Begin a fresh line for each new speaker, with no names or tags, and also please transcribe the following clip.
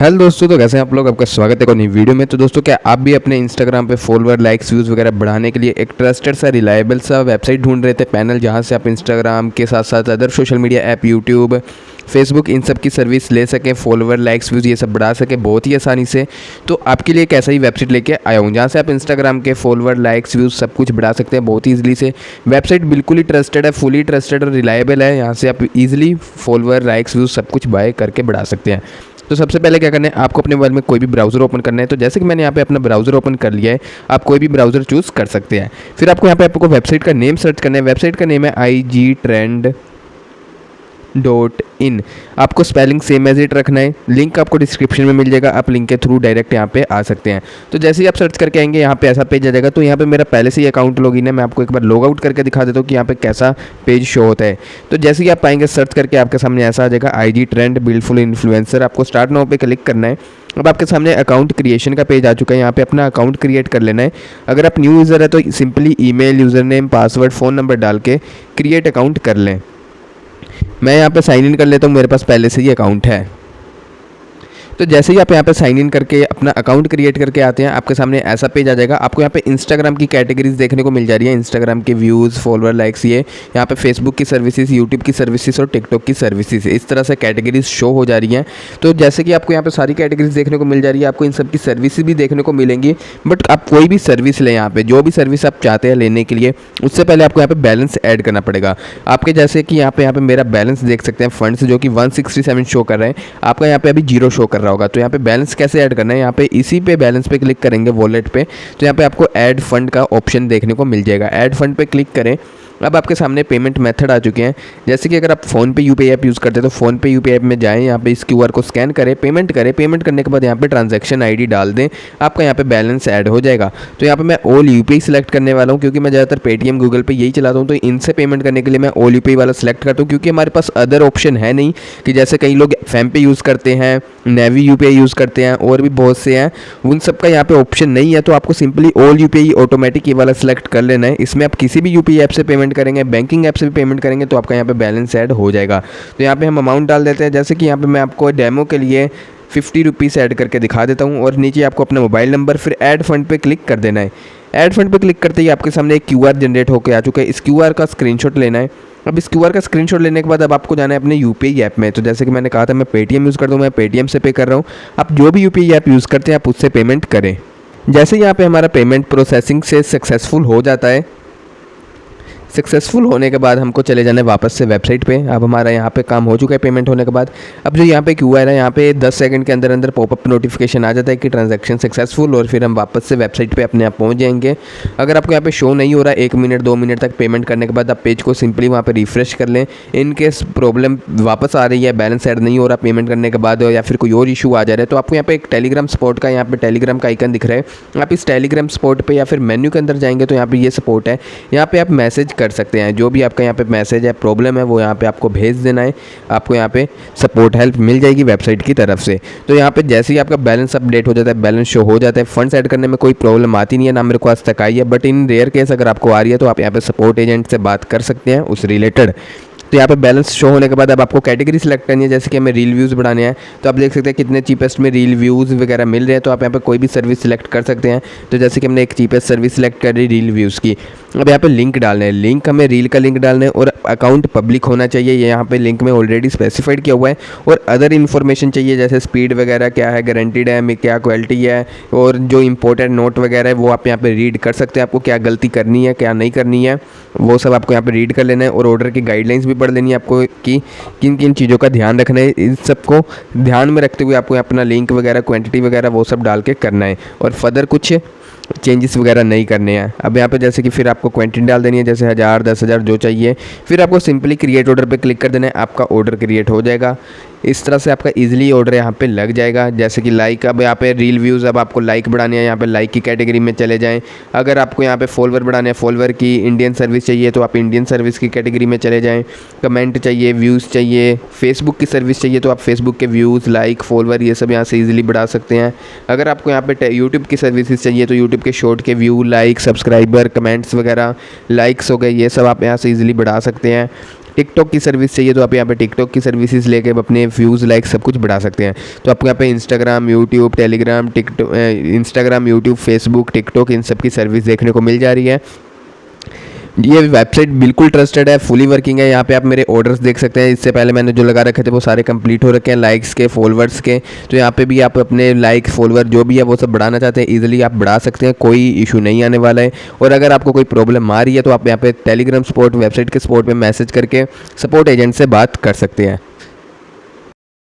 Hello दोस्तों, तो कैसे हैं आप लोग। आपका स्वागत है एक नई वीडियो में। तो दोस्तों, क्या आप भी अपने इंस्टाग्राम पे फॉलोअर, लाइक्स, व्यूज़ वगैरह बढ़ाने के लिए एक ट्रस्टेड सा, रिलायबल सा वेबसाइट ढूंढ रहे थे, पैनल, जहां से आप इंस्टाग्राम के साथ साथ other social media app, YouTube, Facebook, इन सब की सर्विस ले सकें, फॉलोअर, लाइक्स, व्यूज़ ये सब बढ़ा सकें बहुत ही आसानी से। तो आपके लिए एक ऐसा ही वेबसाइट लेके आया हूँ जहाँ से आप इंस्टाग्राम के फॉलोअर, लाइक्स, व्यूज़ सब कुछ बढ़ा सकते हैं बहुत ही ईजिली से। वेबसाइट बिल्कुल ही ट्रस्टेड है, फुली ट्रस्टेड और रिलायबल है। यहाँ से आप ईजिली फॉलोअर, लाइक्स, व्यूज़ सब कुछ बाय करके बढ़ा सकते हैं। तो सबसे पहले क्या करना है, आपको अपने मोबाइल में कोई भी ब्राउज़र ओपन करना है। तो जैसे कि मैंने यहाँ पे अपना ब्राउज़र ओपन कर लिया है, आप कोई भी ब्राउज़र चूज़ कर सकते हैं। फिर आपको यहाँ पे आपको वेबसाइट का नेम सर्च करना है। वेबसाइट का नेम है igtrend.in। आपको स्पेलिंग सेम एज इट रखना है। लिंक आपको डिस्क्रिप्शन में मिल जाएगा, आप लिंक के थ्रू डायरेक्ट यहाँ पे आ सकते हैं। तो जैसे ही आप सर्च करके आएंगे, यहाँ पे ऐसा पेज आ जाएगा। तो यहाँ पे मेरा पहले से ही अकाउंट लॉगिन है। मैं आपको एक बार लॉग आउट करके दिखा देता हूँ कि यहाँ पे कैसा पेज शो होता है। तो जैसे ही आप पाएंगे, सर्च करके आपके सामने ऐसा आ जाएगा, IG ट्रेंड बिल्डफुल इन्फ्लुएंसर। आपको स्टार्ट नाउ पे क्लिक करना है। अब आपके सामने अकाउंट क्रिएशन का पेज आ चुका है। यहाँ पे अपना अकाउंट क्रिएट कर लेना है। अगर आप न्यू यूज़र है तो simply email, user name, password, phone number डाल के क्रिएट अकाउंट कर लें। मैं यहाँ पे साइन इन कर लेता हूँ, मेरे पास पहले से ही अकाउंट है। तो जैसे ही आप यहाँ पे साइन इन करके अपना अकाउंट क्रिएट करके आते हैं, आपके सामने ऐसा पेज आ जाएगा। आपको यहाँ पे इंस्टाग्राम की कैटेगरीज देखने को मिल जा रही है। इंस्टाग्राम के व्यूज़, फॉलोअर, लाइक्स, ये यहाँ पे फेसबुक की सर्विसेज, यूट्यूब की सर्विसेज और टिकटॉक की सर्विसेज, इस तरह से कैटेगरीज शो हो जा रही हैं। तो जैसे कि आपको यहाँ पे सारी कैटेगरीज देखने को मिल जा रही है, आपको इन सब की सर्विसेज भी देखने को मिलेंगी। बट आप कोई भी सर्विस लें, यहाँ पे जो भी सर्विस आप चाहते हैं लेने के लिए, उससे पहले आपको यहाँ पे बैलेंस ऐड करना पड़ेगा। आपके जैसे कि यहाँ पे मेरा बैलेंस देख सकते हैं, फंड्स जो कि 167 शो कर रहे हैं। आपका यहाँ पे अभी 0 शो कर रहा होगा। तो यहाँ पे बैलेंस कैसे ऐड करना है, यहाँ पे इसी पे बैलेंस पे क्लिक करेंगे, वॉलेट पे। तो यहाँ पे आपको ऐड फंड का ऑप्शन देखने को मिल जाएगा। ऐड फंड पे क्लिक करें। अब आपके सामने पेमेंट मेथड आ चुके हैं। जैसे कि अगर आप फ़ोन पे यूपीआई ऐप यूज़ करते हैं तो फ़ोन पे यूपीआई ऐप में जाएं, यहाँ पे इस QR को स्कैन करें, पेमेंट करें। पेमेंट करने के बाद यहाँ पे ट्रांजैक्शन ID डाल दें, आपका यहाँ पे बैलेंस ऐड हो जाएगा। तो यहाँ पे मैं ऑल यूपीआई सेलेक्ट करने वाला हूँ, क्योंकि मैं ज़्यादातर पेटीएम, गूगल पे यही चलाता हूँ। तो इनसे पेमेंट करने के लिए मैं ऑल यूपीआई वाला सेलेक्ट करता हूँ, क्योंकि हमारे पास अदर ऑप्शन है नहीं। कि जैसे कई लोग फैम पे यूज़ करते हैं, नेवी यूपीआई यूज़ करते हैं, और भी बहुत से हैं, उन सब का यहाँ पे ऑप्शन नहीं है। तो आपको सिंपली ऑल यूपीआई ऑटोमेटिक ये वाला सेलेक्ट कर लेना है। इसमें आप किसी भी यूपीआई ऐप से पेमेंट करेंगे, बैंकिंग ऐप से भी पेमेंट करेंगे, तो आपका यहाँ पे बैलेंस ऐड हो जाएगा। तो यहाँ पे हम अमाउंट डाल देते हैं। जैसे कि यहाँ पे मैं आपको डेमो के लिए 50 रुपीज़ ऐड करके दिखा देता हूँ। और नीचे आपको अपना मोबाइल नंबर, फिर ऐड फंड पे क्लिक कर देना है। ऐड फंड पे क्लिक करते ही आपके सामने एक QR जनरेट होकर आ चुका है। इस QR का स्क्रीनशॉट लेना है। अब इस QR का स्क्रीनशॉट लेने के बाद अब आपको जाना है अपने यूपीआई ऐप में। तो जैसे कि मैंने कहा था, मैं पेटीएम यूज़ करता हूँ, मैं पेटीएम से पे कर रहा हूँ। आप जो भी यूपीआई ऐप यूज़ करते हैं, आप उससे पेमेंट करें। जैसे यहाँ पे हमारा पेमेंट प्रोसेसिंग से सक्सेसफुल हो जाता है, सक्सेसफुल होने के बाद हमको चले जाना है वापस से वेबसाइट पे। अब हमारा यहाँ पे काम हो चुका है पेमेंट होने के बाद। अब जो यहाँ पे QR है, यहाँ पे 10 सेकंड के अंदर अंदर पॉपअप नोटिफिकेशन आ जाता है कि ट्रांजैक्शन सक्सेसफुल, और फिर हम वापस से वेबसाइट पे अपने आप पहुँच जाएंगे। अगर आपको यहाँ पे शो नहीं हो रहा 1 मिनट 2 मिनट तक पेमेंट करने के बाद, आप पेज को सिंपली वहाँ पर रिफ्रेश कर लें। इन केस प्रॉब्लम वापस आ रही है, बैलेंस ऐड नहीं हो रहा पेमेंट करने के बाद, या फिर कोई और इशू आ जा रहा है, तो आपको यहाँ पे एक टेलीग्राम सपोर्ट का, यहाँ पे टेलीग्राम का आइकन दिख रहा है। आप इस टेलीग्राम सपोर्ट पे या फिर मेन्यू के अंदर जाएंगे तो यहाँ पे ये सपोर्ट है। यहाँ पे आप मैसेज कर सकते हैं, जो भी आपका यहाँ पे मैसेज है, प्रॉब्लम है, वो यहाँ पे आपको भेज देना है। आपको यहाँ पे सपोर्ट हेल्प मिल जाएगी वेबसाइट की तरफ से। तो यहाँ पे जैसे ही आपका बैलेंस अपडेट हो जाता है, बैलेंस शो हो जाता है, फंड्स ऐड करने में कोई प्रॉब्लम आती नहीं है, ना मेरे को आज तक आई है। बट इन रेयर केस अगर आपको आ रही है तो आप यहाँ पे सपोर्ट एजेंट से बात कर सकते हैं उस रिलेटेड। तो यहाँ पे बैलेंस शो होने के बाद अब आपको कैटेगरी सेलेक्ट करनी है। जैसे कि हमें रील व्यूज़ बढ़ाने हैं, तो आप देख सकते हैं कितने चीपेस्ट में रील व्यूज़ वगैरह मिल रहे हैं। तो आप यहाँ पे कोई भी सर्विस सेलेक्ट कर सकते हैं। तो जैसे कि हमने एक चीपेस्ट सर्विस सेलेक्ट कर ली रील व्यूज़ की। अब यहाँ पे लिंक डालना है, लिंक हमें रील का लिंक डालना है, और अकाउंट पब्लिक होना चाहिए। ये यहाँ पे लिंक में ऑलरेडी स्पेसिफाइड किया हुआ है। और अदर इन्फॉर्मेशन चाहिए, जैसे स्पीड वगैरह क्या है, गारंटीड है, क्या क्वालिटी है, और जो इंपॉर्टेंट नोट वगैरह है वो आप यहाँ पे रीड कर सकते हैं। आपको क्या गलती करनी है, क्या नहीं करनी है, वो सब आपको यहाँ पे रीड कर लेना है। और ऑर्डर की गाइडलाइंस भी पढ़ लेनी है आपको, कि किन किन चीज़ों का ध्यान रखना है। इन सबको ध्यान में रखते हुए आपको अपना लिंक वगैरह, क्वांटिटी वगैरह वो सब डाल के करना है, और फर्दर कुछ चेंजेस वगैरह नहीं करने हैं। अब यहाँ पे जैसे कि फिर आपको क्वांटिटी डाल देनी है, जैसे 1000, 10,000 जो चाहिए। फिर आपको सिंपली क्रिएट ऑर्डर पे क्लिक कर देना है, आपका ऑर्डर क्रिएट हो जाएगा। इस तरह से आपका इजीली ऑर्डर यहाँ पे लग जाएगा। जैसे कि लाइक, अब यहाँ पे रील व्यूज़, अब आपको लाइक बढ़ाने हैं, यहाँ पे लाइक की कैटेगरी में चले जाएं। अगर आपको यहाँ पे फॉलोवर बढ़ाने हैं, फॉलोवर की इंडियन सर्विस चाहिए तो आप इंडियन सर्विस की कैटेगरी में चले जाएं। कमेंट चाहिए, व्यूज़ चाहिए, फेसबुक की सर्विस चाहिए तो आप फेसबुक के व्यूज़, लाइक, फॉलोवर ये सब यहाँ से ईजिली बढ़ा सकते हैं। अगर आपको यहाँ पे यूट्यूब की सर्विसेज चाहिए तो यूट्यूब के शॉर्ट के व्यू, लाइक, सब्सक्राइबर, कमेंट्स वगैरह, लाइक्स हो गए, ये सब आप यहाँ से ईजिली बढ़ा सकते हैं। टिकटॉक की सर्विस चाहिए तो आप यहाँ पे टिकटॉक की सर्विसेज लेके अपने व्यूज़ लाइक सब कुछ बढ़ा सकते हैं। तो आपको यहाँ पे Instagram, YouTube, Telegram, Instagram, YouTube, Facebook, TikTok, इन सब की सर्विस देखने को मिल जा रही है। ये वेबसाइट बिल्कुल ट्रस्टेड है, फुली वर्किंग है। यहाँ पे आप मेरे ऑर्डर्स देख सकते हैं। इससे पहले मैंने जो लगा रखे थे वो सारे कंप्लीट हो रखे हैं, लाइक्स के, फॉलोअर्स के। तो यहाँ पे भी आप अपने लाइक, फॉलोअर जो भी है वो सब बढ़ाना चाहते हैं, इजीली आप बढ़ा सकते हैं, कोई इशू नहीं आने वाला है। और अगर आपको कोई प्रॉब्लम आ रही है तो आप यहाँ पे टेलीग्राम सपोर्ट, वेबसाइट के सपोर्ट में मैसेज करके सपोर्ट एजेंट से बात कर सकते हैं।